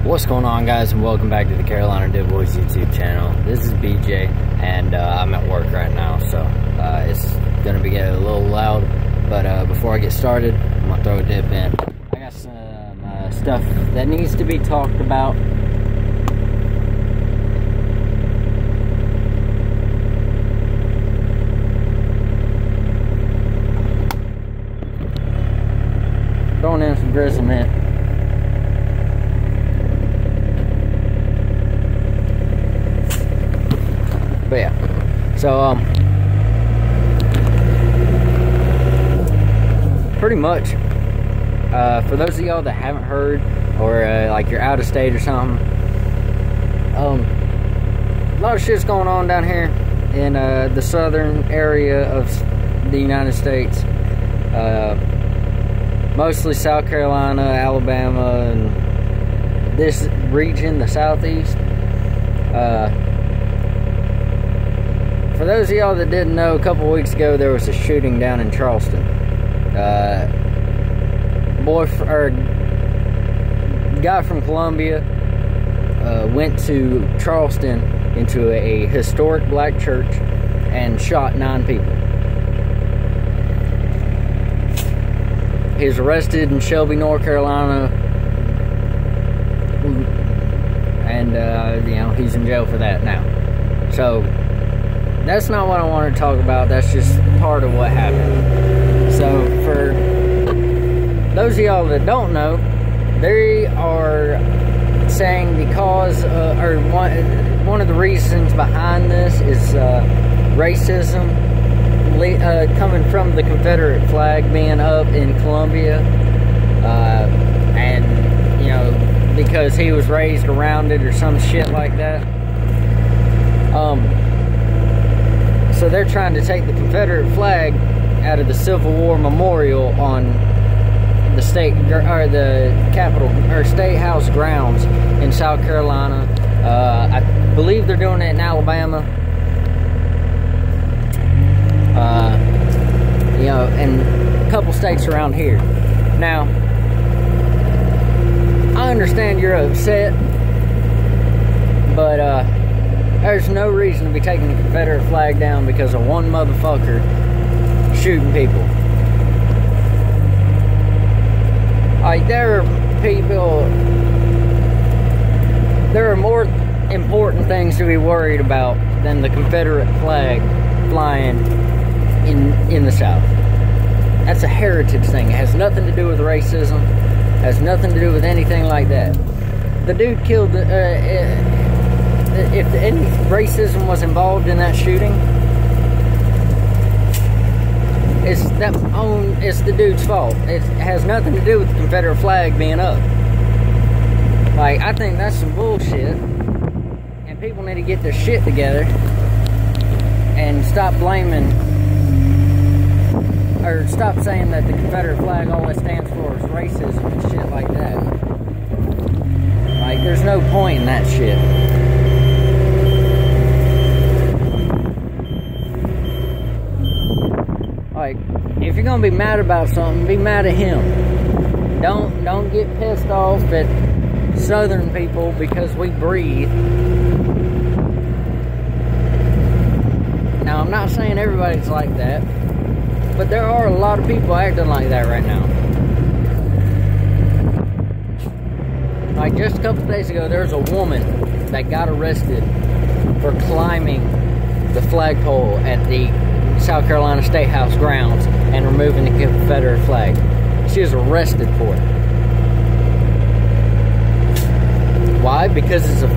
What's going on, guys, and welcome back to the Carolina Dead Boys YouTube channel. This is BJ, and I'm at work right now, so it's gonna be getting a little loud. But before I get started, I'm gonna throw a dip in. I got some stuff that needs to be talked about. Throwing in some Grizzly Mint. But yeah, so pretty much for those of y'all that haven't heard, or like you're out of state or something, a lot of shit's going on down here in the southern area of the United States, mostly South Carolina, Alabama, and this region, the southeast. For those of y'all that didn't know, a couple weeks ago there was a shooting down in Charleston. Guy from Columbia went to Charleston into a historic black church and shot 9 people. He was arrested in Shelby, North Carolina, and you know, he's in jail for that now. So that's not what I want to talk about. That's just part of what happened. So for those of y'all that don't know, they are saying the cause, or one of the reasons behind this is racism coming from the Confederate flag being up in Columbia, and you know, because he was raised around it or some shit like that. So they're trying to take the Confederate flag out of the Civil War Memorial on the state, or the Capitol, or State House grounds in South Carolina. I believe they're doing it in Alabama. You know, and a couple states around here. Now, I understand you're upset, but there's no reason to be taking the Confederate flag down because of one motherfucker shooting people. Like, there are more important things to be worried about than the Confederate flag flying in the South. That's a heritage thing. It has nothing to do with racism. It has nothing to do with anything like that. The dude killed if any racism was involved in that shooting, it's the dude's fault. It has nothing to do with the Confederate flag being up. Like, I think that's some bullshit, and people need to get their shit together and stop blaming, or stop saying that the Confederate flag all it stands for is racism and shit like that. Like, there's no point in that shit. Like, if you're gonna be mad about something, be mad at him. Don't get pissed off at Southern people because we breathe. Now, I'm not saying everybody's like that, but there are a lot of people acting like that right now. Like, just a couple days ago, there was a woman that got arrested for climbing the flagpole at the South Carolina State House grounds and removing the Confederate flag. She was arrested for it. Why? Because it's a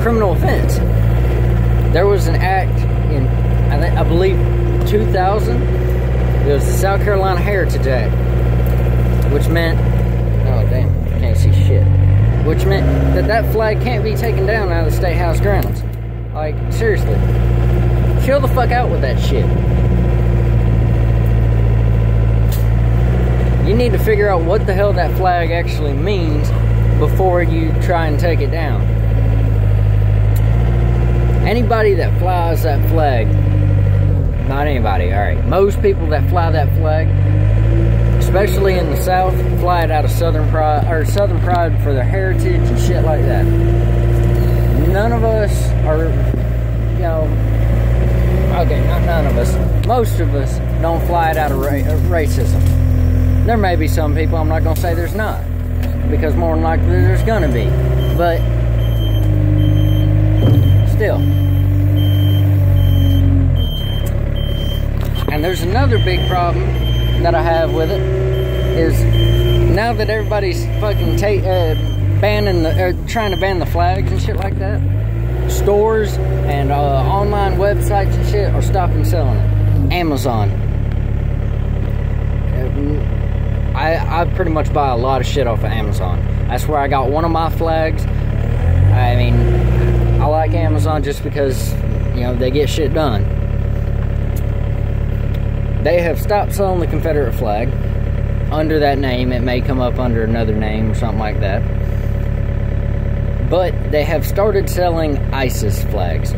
criminal offense. There was an act in, I believe, 2000. It was the South Carolina Heritage Act, which meant, oh damn, can't see shit. Which meant that flag can't be taken down out of the State House grounds. Like, seriously. Chill the fuck out with that shit. You need to figure out what the hell that flag actually means before you try and take it down. Anybody that flies that flag, not anybody, alright, most people that fly that flag especially in the South, fly it out of Southern Pride for their heritage and shit like that. None of us are, you know, okay, not none of us. Most of us don't fly it out of racism. There may be some people, I'm not going to say there's not, because more than likely there's going to be. But still. And there's another big problem that I have with it, is now that everybody's fucking trying to ban the flags and shit like that, stores and online websites and shit are stopping selling it. Amazon. I pretty much buy a lot of shit off of Amazon. That's where I got one of my flags. I mean, I like Amazon just because, you know, they get shit done. They have stopped selling the Confederate flag under that name. It may come up under another name or something like that. But they have started selling ISIS flags.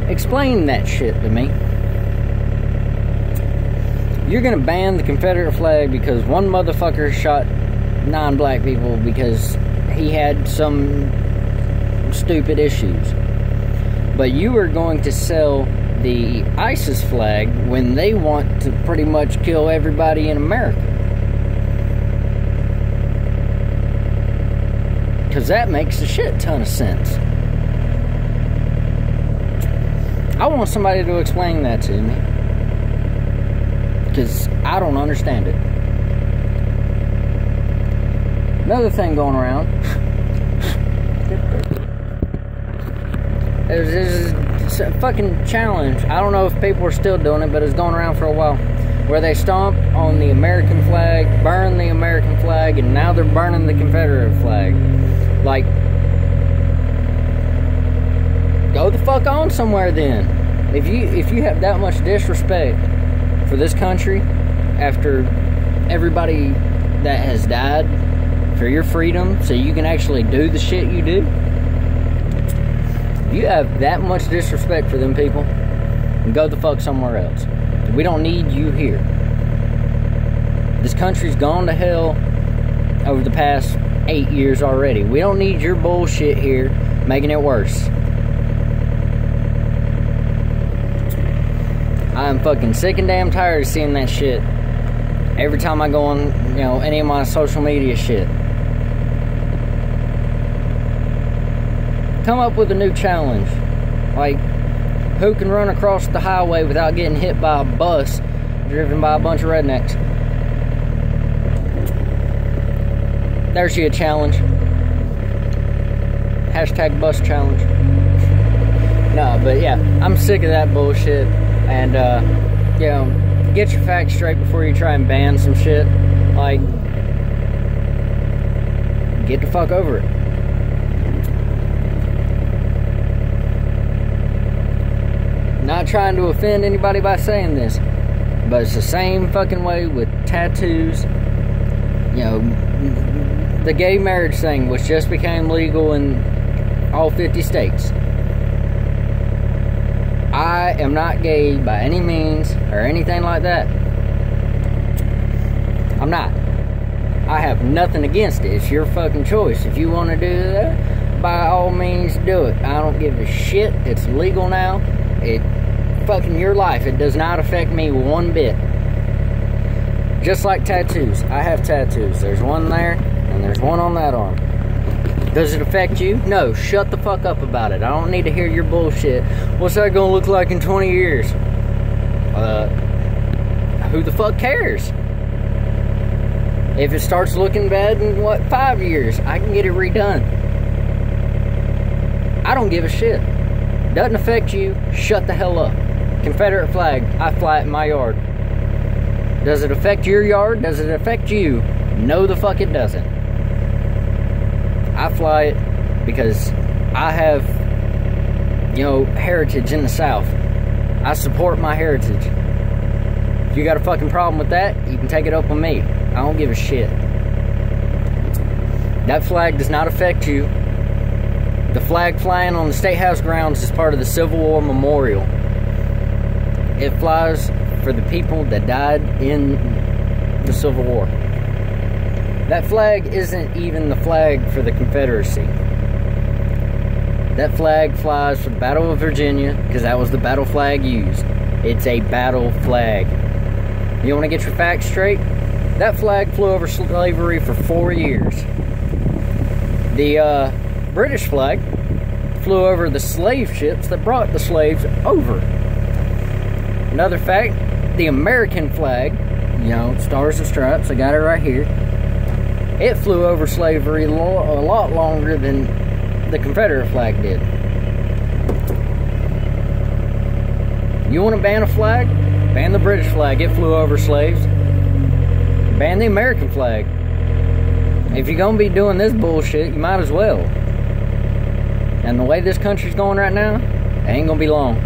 Explain that shit to me. You're gonna ban the Confederate flag because one motherfucker shot 9 black people because he had some stupid issues. But you are going to sell the ISIS flag when they want to pretty much kill everybody in America. Because that makes a shit ton of sense. I want somebody to explain that to me. Because I don't understand it. Another thing going around. There's a fucking challenge. I don't know if people are still doing it, but it's going around for a while. Where they stomp on the American flag, burn the American flag, and now they're burning the Confederate flag. Like, go the fuck on somewhere then. If you have that much disrespect for this country after everybody that has died for your freedom so you can actually do the shit you do, if you have that much disrespect for them people, go the fuck somewhere else. We don't need you here. This country's gone to hell over the past 8 years already. We don't need your bullshit here making it worse. I'm fucking sick and damn tired of seeing that shit every time I go on, you know, any of my social media shit. Come up with a new challenge. Like, who can run across the highway without getting hit by a bus driven by a bunch of rednecks? There's you a challenge. Hashtag bus challenge. No, but yeah, I'm sick of that bullshit. And, you know, get your facts straight before you try and ban some shit. Like, get the fuck over it. Not trying to offend anybody by saying this, but it's the same fucking way with tattoos. You know, the gay marriage thing, which just became legal in all 50 states. I am not gay by any means or anything like that. I'm not. I have nothing against it. It's your fucking choice. If you want to do that, by all means do it. I don't give a shit. It's legal now. It fucking your life. It does not affect me one bit. Just like tattoos. I have tattoos. There's one there and there's one on that arm. Does it affect you? No, shut the fuck up about it. I don't need to hear your bullshit. What's that gonna look like in 20 years? Who the fuck cares? If it starts looking bad in, 5 years, I can get it redone. I don't give a shit. Doesn't affect you, shut the hell up. Confederate flag, I fly it in my yard. Does it affect your yard? Does it affect you? No the fuck it doesn't. I fly it because I have, you know, heritage in the South. I support my heritage. If you got a fucking problem with that, you can take it up with me. I don't give a shit. That flag does not affect you. The flag flying on the State House grounds is part of the Civil War Memorial. It flies for the people that died in the Civil War. That flag isn't even the flag for the Confederacy. That flag flies for the Battle of Virginia, because that was the battle flag used. It's a battle flag. You want to get your facts straight? That flag flew over slavery for 4 years. The British flag flew over the slave ships that brought the slaves over. Another fact, the American flag, you know, Stars and Stripes, I got it right here. It flew over slavery a lot longer than the Confederate flag did. You want to ban a flag? Ban the British flag. It flew over slaves. Ban the American flag. If you're going to be doing this bullshit, you might as well. And the way this country's going right now, it ain't going to be long.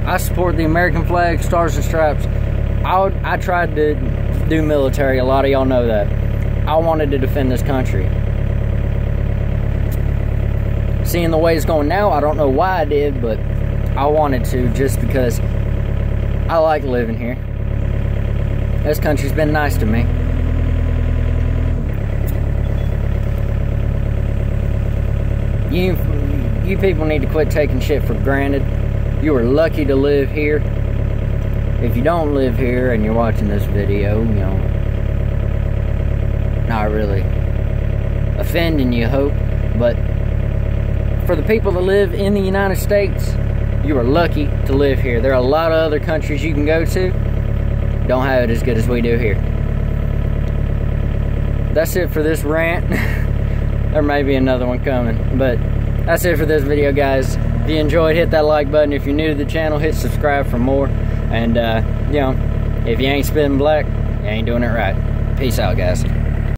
I support the American flag, Stars and Stripes. I tried to do military. A lot of y'all know that. I wanted to defend this country. Seeing the way it's going now, I don't know why I did, but I wanted to, just because I like living here. This country's been nice to me. You people need to quit taking shit for granted. You are lucky to live here. If you don't live here and you're watching this video, you know, not really offending you, hope, but for the people that live in the United States, you are lucky to live here. There are a lot of other countries you can go to, don't have it as good as we do here. That's it for this rant. There may be another one coming, but that's it for this video, guys. If you enjoyed, hit that like button. If you're new to the channel, hit subscribe for more. And, you know, if you ain't spitting black, you ain't doing it right. Peace out, guys.